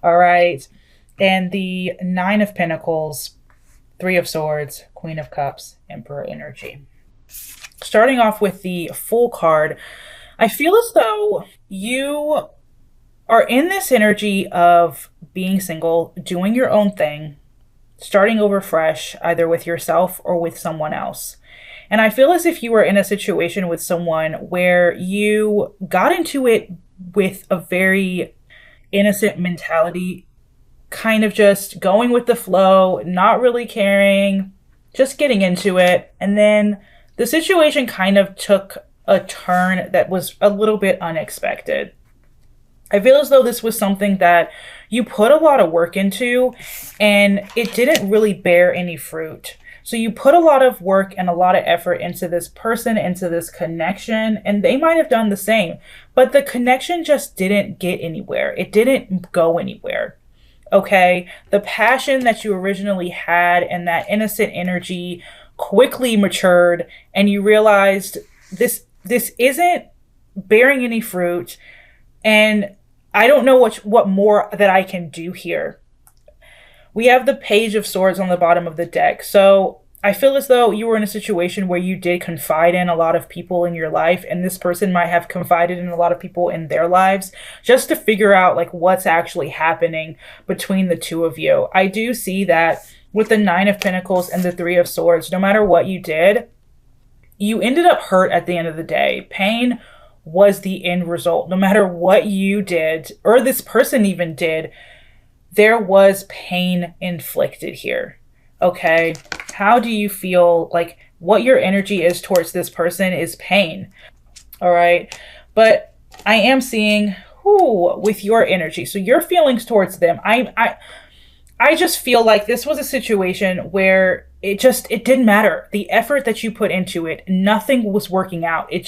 All right. And the Nine of Pentacles, Three of Swords, Queen of Cups, Emperor energy. Starting off with the Fool card, I feel as though you are in this energy of being single, doing your own thing, starting over fresh, either with yourself or with someone else. And I feel as if you were in a situation with someone where you got into it with a very innocent mentality, kind of just going with the flow, not really caring, just getting into it. And then the situation kind of took a turn that was a little bit unexpected. I feel as though this was something that you put a lot of work into and it didn't really bear any fruit. So you put a lot of work and a lot of effort into this person, into this connection, and they might have done the same, but the connection just didn't get anywhere. It didn't go anywhere. Okay. The passion that you originally had and that innocent energy quickly matured, and you realized this isn't bearing any fruit, and I don't know what more that I can do here. We have the Page of Swords on the bottom of the deck. So I feel as though you were in a situation where you did confide in a lot of people in your life, and this person might have confided in a lot of people in their lives just to figure out like what's actually happening between the two of you. I do see that with the Nine of Pentacles and the Three of Swords, no matter what you did, you ended up hurt at the end of the day. Pain was the end result. No matter what you did, or this person even did, there was pain inflicted here. Okay. How do you feel? Like what your energy is towards this person is pain. All right. But I am seeing with your energy. So your feelings towards them. I just feel like this was a situation where it didn't matter. The effort that you put into it, nothing was working out. It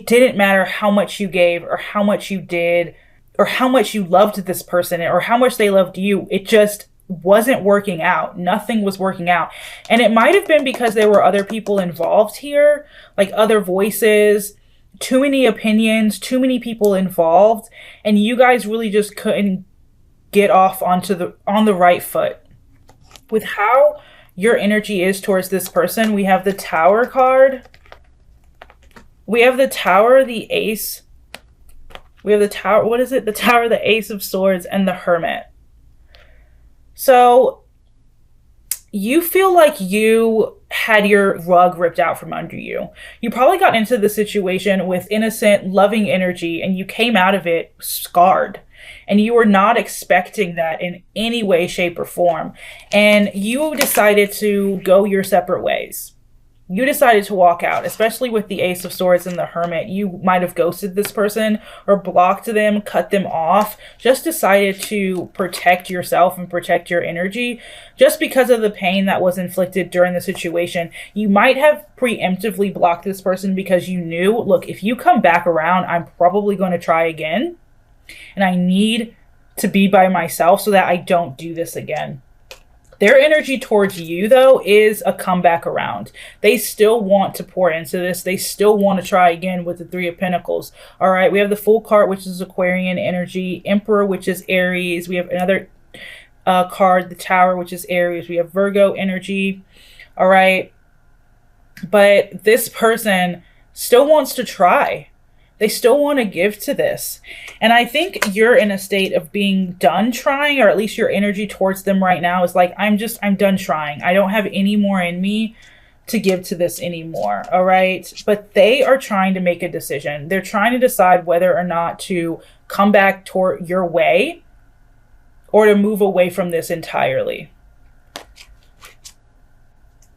didn't matter how much you gave or how much you did or how much you loved this person or how much they loved you. It just wasn't working out. Nothing was working out. And it might have been because there were other people involved here, like other voices, too many opinions, too many people involved, and you guys really just couldn't get off on the right foot. With how your energy is towards this person, we have the Tower card. We have the Tower, the Ace. We have the Tower, what is it? The Tower, the Ace of Swords, and the Hermit. So you feel like you had your rug ripped out from under you. You probably got into the situation with innocent, loving energy, and you came out of it scarred. And you were not expecting that in any way, shape, or form. And you decided to go your separate ways. You decided to walk out, especially with the Ace of Swords and the Hermit. You might have ghosted this person or blocked them, cut them off, just decided to protect yourself and protect your energy just because of the pain that was inflicted during the situation. You might have preemptively blocked this person because you knew, look, if you come back around, I'm probably going to try again. And I need to be by myself so that I don't do this again. Their energy towards you, though, is a comeback around. They still want to pour into this. They still want to try again with the Three of Pentacles. All right, we have the Fool card, which is Aquarian energy. Emperor, which is Aries. We have another card, the Tower, which is Aries. We have Virgo energy. All right. But this person still wants to try. They still want to give to this. And I think you're in a state of being done trying, or at least your energy towards them right now is like, I'm done trying. I don't have any more in me to give to this anymore. All right. But they are trying to make a decision. They're trying to decide whether or not to come back toward your way or to move away from this entirely.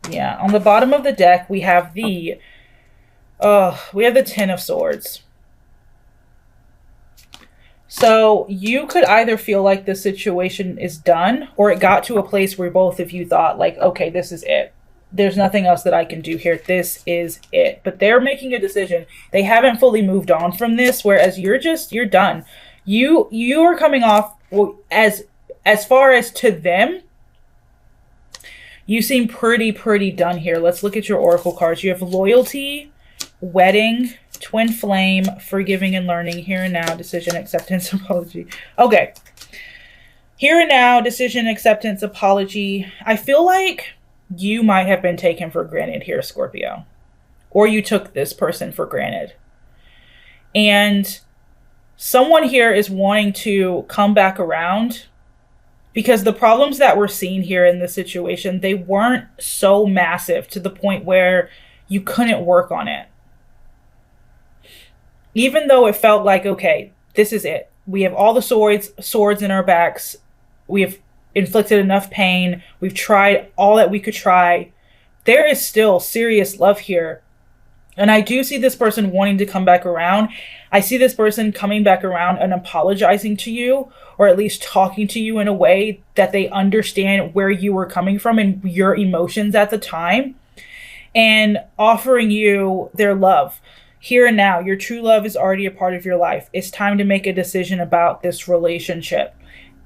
Yeah. On the bottom of the deck, we have the Ten of Swords. So you could either feel like the situation is done, or it got to a place where both of you thought like, okay, this is it. There's nothing else that I can do here. This is it. But they're making a decision. They haven't fully moved on from this, whereas you're done. You are coming off, as far as to them, you seem pretty done here. Let's look at your oracle cards. You have loyalty, wedding, twin flame, forgiving and learning, here and now, decision, acceptance, apology. Okay. Here and now, decision, acceptance, apology. I feel like you might have been taken for granted here, Scorpio. Or you took this person for granted. And someone here is wanting to come back around, because the problems that we're seeing here in this situation, they weren't so massive to the point where you couldn't work on it. Even though it felt like, okay, this is it. We have all the swords in our backs. We have inflicted enough pain. We've tried all that we could try. There is still serious love here. And I do see this person wanting to come back around. I see this person coming back around and apologizing to you, or at least talking to you in a way that they understand where you were coming from and your emotions at the time, and offering you their love. Here and now, your true love is already a part of your life. It's time to make a decision about this relationship.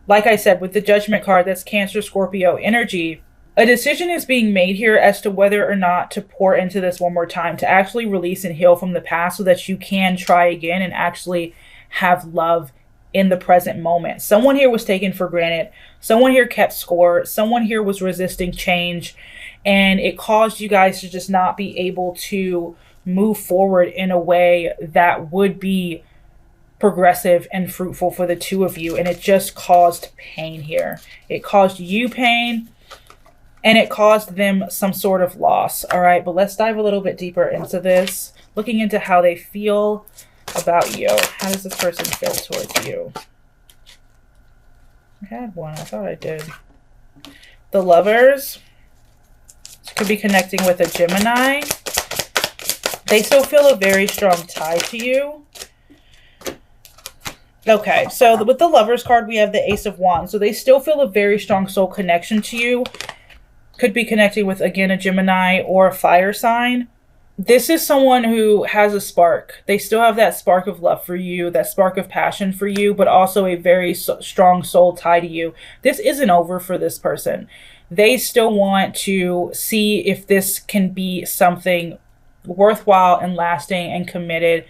Like I said, with the Judgment card, that's Cancer, Scorpio energy. A decision is being made here as to whether or not to pour into this one more time, to actually release and heal from the past so that you can try again and actually have love in the present moment. Someone here was taken for granted. Someone here kept score. Someone here was resisting change, and it caused you guys to just not be able to move forward in a way that would be progressive and fruitful for the two of you. And it just caused pain here. It caused you pain. And it caused them some sort of loss. All right, but let's dive a little bit deeper into this. Looking into how they feel about you. How does this person feel towards you? I had one. I thought I did. The Lovers. Could be connecting with a Gemini. They still feel a very strong tie to you. Okay, so with the Lovers card, we have the Ace of Wands. So they still feel a very strong soul connection to you. Could be connecting with, again, a Gemini or a fire sign. This is someone who has a spark. They still have that spark of love for you, that spark of passion for you, but also a very strong soul tie to you. This isn't over for this person. They still want to see if this can be something worthwhile and lasting and committed.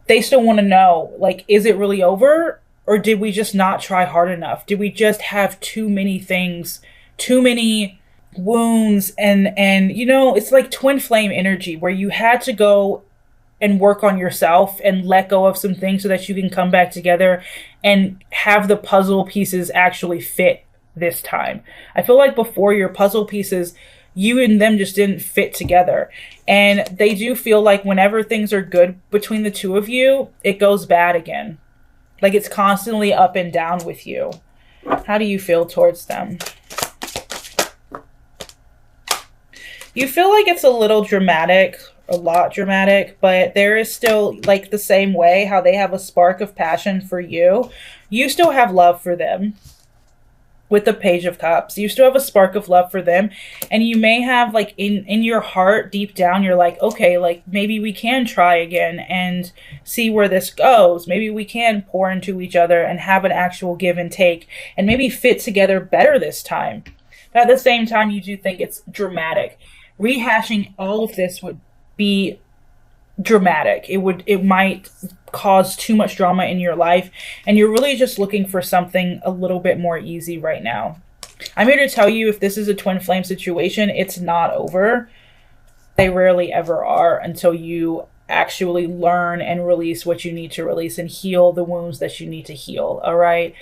They still want to know, like, is it really over? Or did we just not try hard enough? Did we just have too many things, too many wounds, and you know, it's like twin flame energy where you had to go and work on yourself and let go of some things so that you can come back together and have the puzzle pieces actually fit this time. I feel like before, your puzzle pieces, you and them just didn't fit together, and they do feel like whenever things are good between the two of you, it goes bad again. Like it's constantly up and down with you. How do you feel towards them? You feel like it's a little dramatic, a lot dramatic, but there is still, like, the same way how they have a spark of passion for you. You still have love for them with the Page of Cups. You still have a spark of love for them. And you may have, like, in your heart, deep down, you're like, okay, like, maybe we can try again and see where this goes. Maybe we can pour into each other and have an actual give and take and maybe fit together better this time. But at the same time, you do think it's dramatic. Rehashing all of this would be dramatic. It might cause too much drama in your life, and you're really just looking for something a little bit more easy right now. I'm here to tell you, if this is a twin flame situation, it's not over. They rarely ever are until you actually learn and release what you need to release and heal the wounds that you need to heal. All right.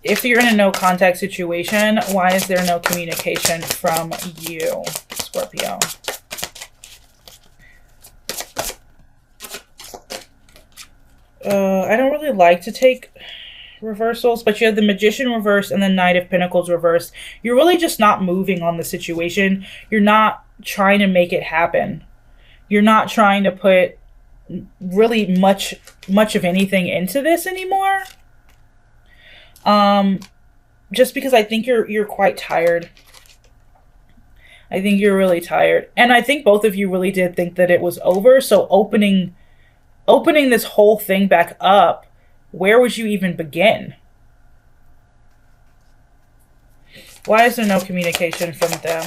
If you're in a no contact situation, why is there no communication from you, Scorpio? I don't really like to take reversals, but you have the Magician reverse and the Knight of Pentacles reverse. You're really just not moving on the situation. You're not trying to make it happen. You're not trying to put really much of anything into this anymore. Just because I think you're quite tired. I think you're really tired. And I think both of you really did think that it was over. So opening this whole thing back up, where would you even begin? Why is there no communication from them?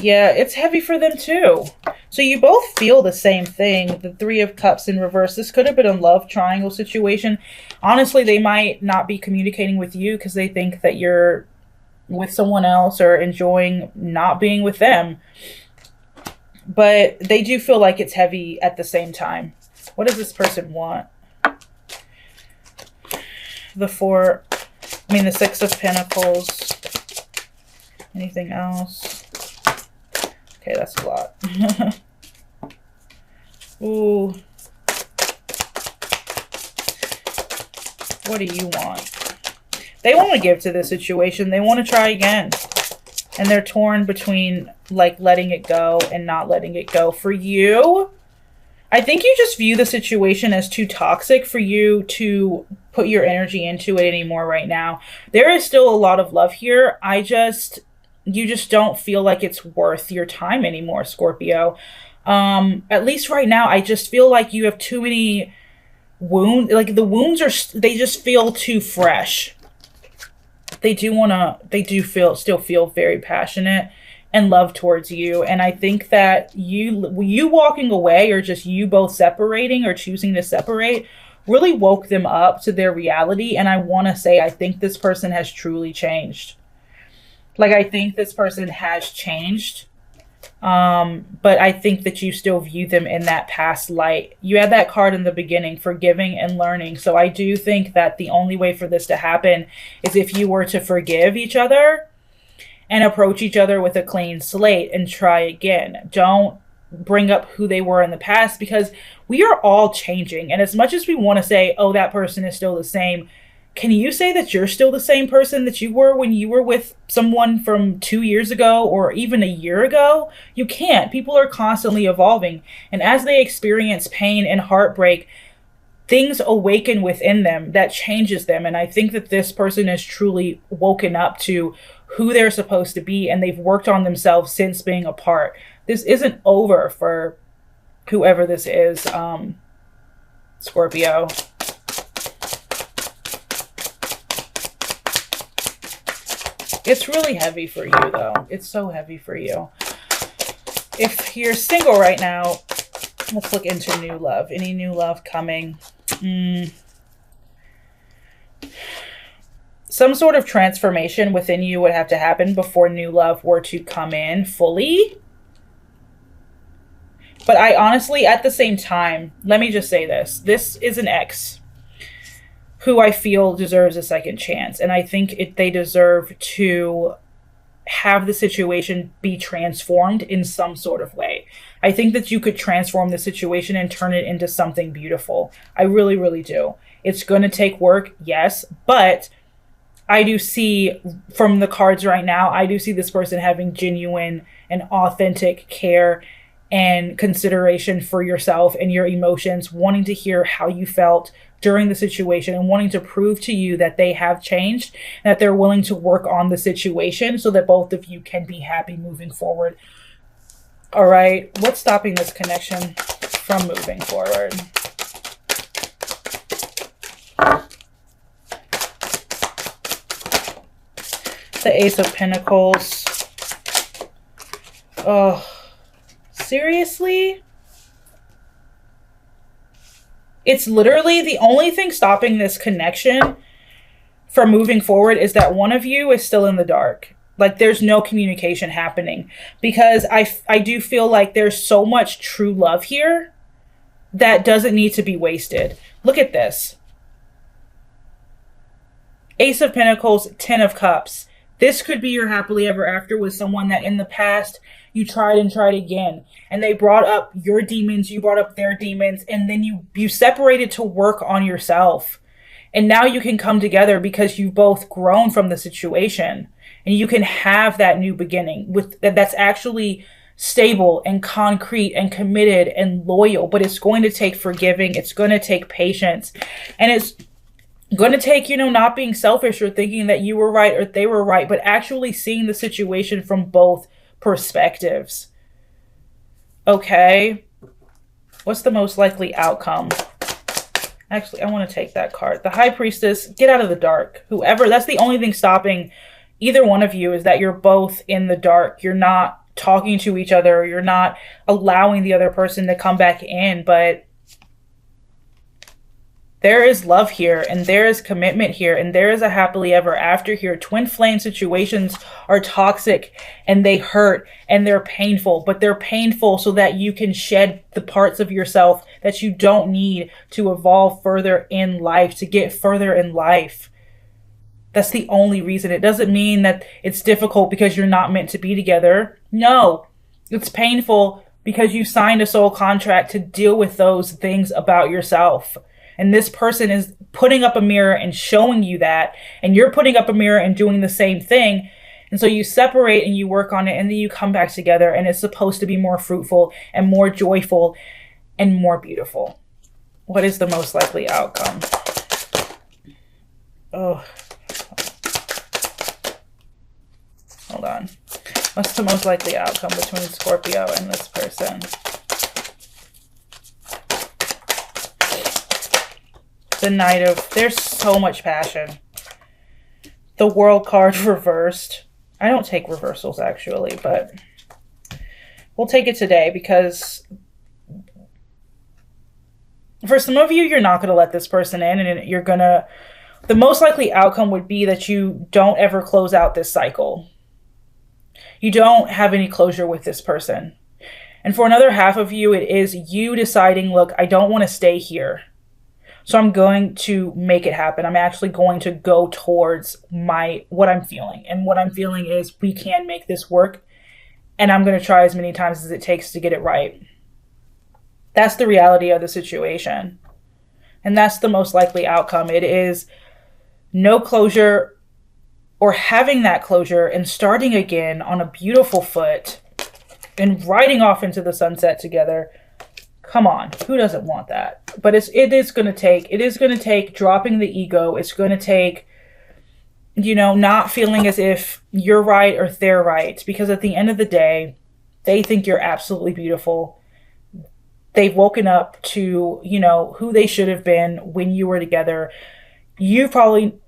Yeah, it's heavy for them too. So you both feel the same thing. The Three of Cups in reverse. This could have been a love triangle situation. Honestly, they might not be communicating with you because they think that you're with someone else or enjoying not being with them. But they do feel like it's heavy at the same time. What does this person want? The Six of Pentacles. Anything else? Okay, that's a lot. Ooh. What do you want? They want to give to this situation. They want to try again. And they're torn between, like, letting it go and not letting it go. For you, I think you just view the situation as too toxic for you to put your energy into it anymore right now. There is still a lot of love here. You just don't feel like it's worth your time anymore, Scorpio. At least right now, I just feel like you have too many wounds. Like, the wounds they just feel too fresh. They still feel very passionate and love towards you. And I think that you walking away, or just you both separating or choosing to separate, really woke them up to their reality. And I want to say, I think this person has truly changed. Like, I think this person has changed. But I think that you still view them in that past light. You had that card in the beginning, forgiving and learning. So I do think that the only way for this to happen is if you were to forgive each other and approach each other with a clean slate and try again. Don't bring up who they were in the past, because we are all changing. And as much as we want to say, oh, that person is still the same, can you say that you're still the same person that you were when you were with someone from 2 years ago or even a year ago? You can't. People are constantly evolving. And as they experience pain and heartbreak, things awaken within them that changes them. And I think that this person has truly woken up to who they're supposed to be, and they've worked on themselves since being apart. This isn't over for whoever this is, Scorpio. It's really heavy for you, though. It's so heavy for you. If you're single right now, let's look into new love. Any new love coming? Some sort of transformation within you would have to happen before new love were to come in fully. But I honestly, at the same time, let me just say this. This is an ex who I feel deserves a second chance. And I think they deserve to have the situation be transformed in some sort of way. I think that you could transform the situation and turn it into something beautiful. I really, really do. It's going to take work, yes, but I do see from the cards right now, I do see this person having genuine and authentic care and consideration for yourself and your emotions, wanting to hear how you felt during the situation and wanting to prove to you that they have changed, and that they're willing to work on the situation so that both of you can be happy moving forward. All right, what's stopping this connection from moving forward? The Ace of Pentacles. Oh, seriously? It's literally the only thing stopping this connection from moving forward is that one of you is still in the dark. Like, there's no communication happening, because I do feel like there's so much true love here that doesn't need to be wasted. Look at this. Ace of Pentacles, 10 of Cups. This could be your happily ever after with someone that in the past you tried and tried again. And they brought up your demons, you brought up their demons, and then you separated to work on yourself. And now you can come together because you've both grown from the situation. And you can have that new beginning that's actually stable and concrete and committed and loyal. But it's going to take forgiving. It's going to take patience. And it's going to take, not being selfish or thinking that you were right or they were right, but actually seeing the situation from both perspectives. Okay. What's the most likely outcome? Actually, I want to take that card. The High Priestess, get out of the dark. Whoever, that's the only thing stopping either one of you, is that you're both in the dark. You're not talking to each other, or you're not allowing the other person to come back in, but there is love here, and there is commitment here, and there is a happily ever after here. Twin flame situations are toxic, and they hurt, and they're painful, but they're painful so that you can shed the parts of yourself that you don't need to evolve further in life, to get further in life. That's the only reason. It doesn't mean that it's difficult because you're not meant to be together. No, it's painful because you signed a soul contract to deal with those things about yourself. And this person is putting up a mirror and showing you that, and you're putting up a mirror and doing the same thing. And so you separate and you work on it, and then you come back together, and it's supposed to be more fruitful and more joyful and more beautiful. What is the most likely outcome? Oh, hold on. What's the most likely outcome between Scorpio and this person? The Knight of... There's so much passion. The World card reversed. I don't take reversals, actually, but we'll take it today because for some of you, you're not going to let this person in, and you're going to... The most likely outcome would be that you don't ever close out this cycle. You don't have any closure with this person. And for another half of you, it is you deciding, look, I don't want to stay here. So I'm going to make it happen. I'm actually going to go towards what I'm feeling. And what I'm feeling is we can make this work. And I'm going to try as many times as it takes to get it right. That's the reality of the situation. And that's the most likely outcome. It is no closure, or having that closure and starting again on a beautiful foot and riding off into the sunset together. Come on, who doesn't want that? But it is going to take dropping the ego. It's going to take, you know, not feeling as if you're right or they're right. Because at the end of the day, they think you're absolutely beautiful. They've woken up to, you know, who they should have been when you were together. You've probably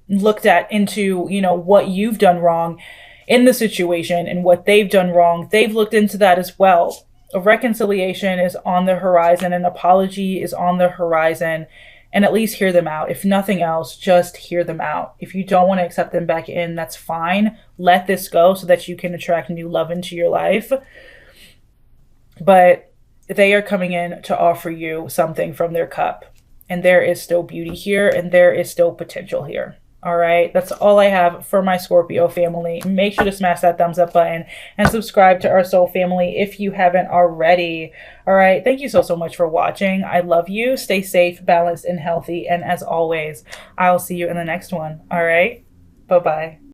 looked into, you know, what you've done wrong in the situation and what they've done wrong. They've looked into that as well. A reconciliation is on the horizon. An apology is on the horizon. And at least hear them out. If nothing else, just hear them out. If you don't want to accept them back in, that's fine. Let this go so that you can attract new love into your life. But they are coming in to offer you something from their cup. And there is still beauty here, and there is still potential here. All right, that's all I have for my Scorpio family. Make sure to smash that thumbs up button and subscribe to our soul family if you haven't already. All right, thank you so much for watching. I love you. Stay safe, balanced, and healthy. And as always, I'll see you in the next one. All right, bye-bye.